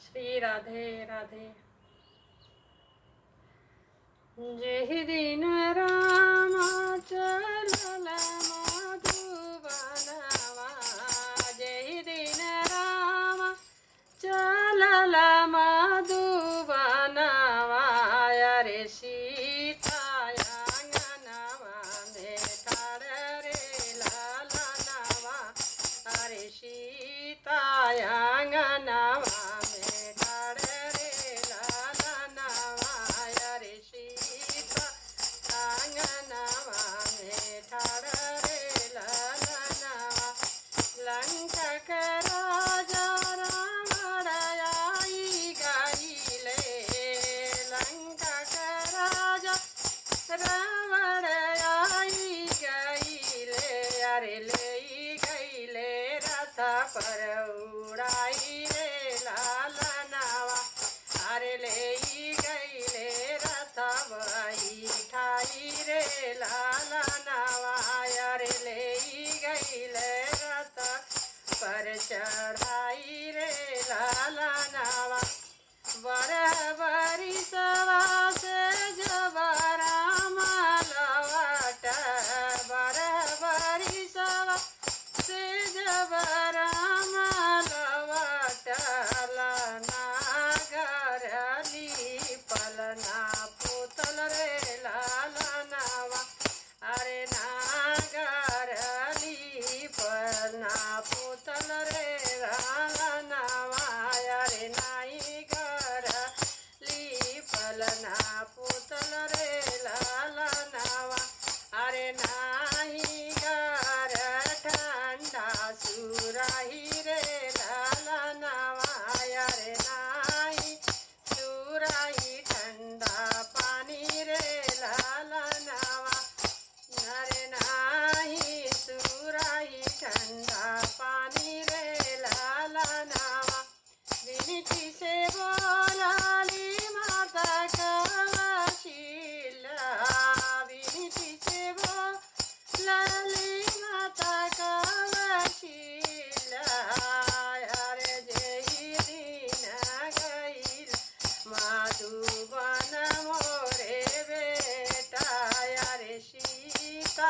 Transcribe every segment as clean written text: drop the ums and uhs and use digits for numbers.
श्री राधे राधे। जेहि दिन रामा चलल मधुबनवा, जेहि दिन रामा चलल मधुबनवा, अरे सीता आंगनवा में ठाड़ रे ललनवा, अरे सीता आंगनवा में ठाड़ रे ललनवा, अरे सीता आंगनवा में ठाड़ रे ललनवा। लंका के राजा रावण आई गइले, लंका के राजा रावण आई गइले, अरे ले गइले रथ पर उड़ाई रे लालनवा, अरे ले गइले रथ बैठाई रे लालनवा, अरे ले गइले रथ पर चढ़ाई रे लालनवा। बरबरी सवा से जब रामा लौट, बरबरी सवा से जब रामा लौट, नागर पलना पुतल रे लालनवा, अरे नागर पलना पुतल रे लालनवा, अरे नाई घर पलना पुतल रे लालनवा, अरे नाई घर ठंडा सुराही रे लालनवा, अरे नाई सुराही ठंडा पानी रे लालनवा, अरे नाई सुराही ठंडा पानी रे लालनवा। विनती से बोलाली माता कवशिला, विनती से बोलाली माता कवशिला, अरे जेहि दिन गइल मधुबन मोरे बेटा, अरे सीता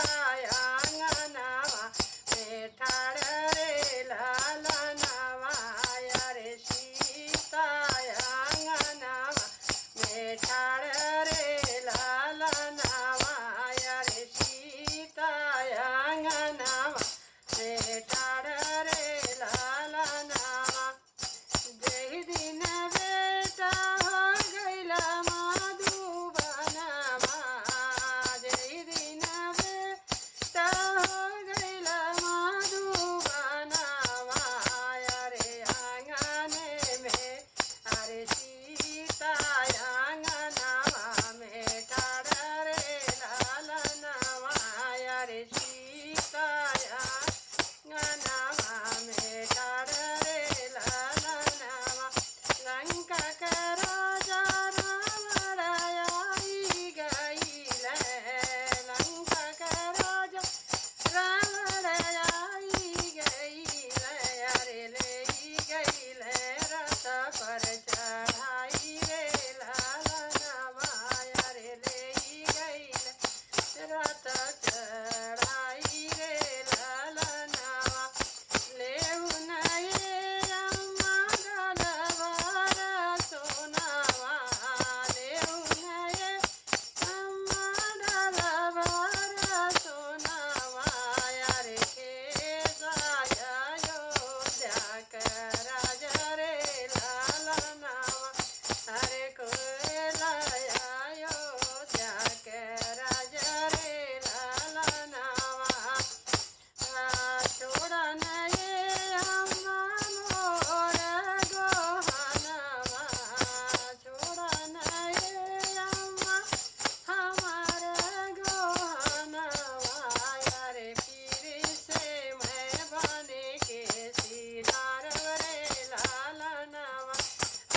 आंगनवा में ठाड़ रे लालनवा, अरे सीता आंगनवा में ठाड़ रे लालनवा, अरे सीता आंगनवा में ठाड़ रे लालनवा। जेहि दिन बेटा हो गइला मधुबनवा, जेहि दिन बेटा हो गइला मधुबनवा, अरे आंगन में अरे सीता आंगनवा में ठाड़ रे लालनवा, अरे सीता आंगनवा में ठाड़ रे लालनवा। लंका के राजा रावण आई गइले, लंका के राजा रावण आई गइले, अरे ले गइले रथ पर चढ़ाई रे लालनवा, अरे ले गइले रथ चढ़ाई रे लालनवा। लेउ नये अम्मा गलवार सोनावा, लेउ नये अम्मा गलवार सोनावा, अरे केसाया अयोध्या के राजा रे लालनवा, अरे कोयलाया अयोध्या के राजा रे लालनवा। छोड़न ये अम्मा मोर गोहनवा, छोड़न ये अम्मा हमार गोहनवा, अरे पीर से मैं बने के सीधार रे लालनवा,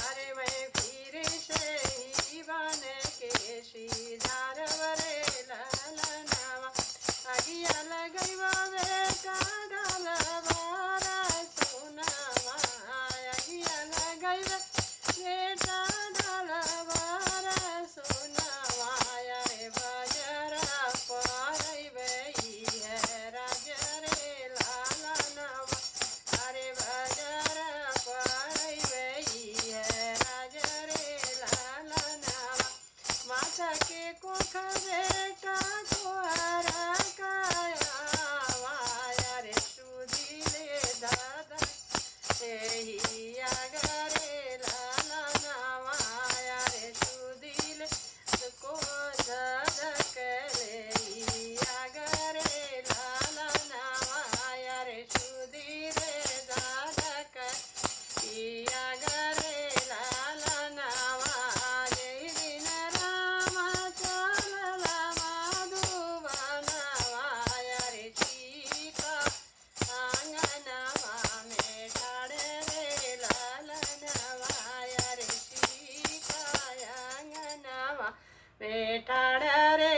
अरे मैं पीर से ही बने के सीधार रे लालनवा। अगिया लगैबा बेटा डालबार सोनवा, अगिया लगैबा जेठा ढलवर सुनवाया रे बजर परई है राज रे लाला नवा अरे बजर परई है राज रे लाला नवा माथा के कोख बेटा कोहरा काया वाया रे सुधीले दादा एही आगरे लाला नवाया रे सुधीले को धधकले आगरे लाला नवाया रे सुधीले धधक आगरे लाला नवा जय दिन राम चलला मधुवन वाया रे सीता आंगनवा में ठाड़े रे लालनवाया रे सीता आंगनवा में ठाड़े रे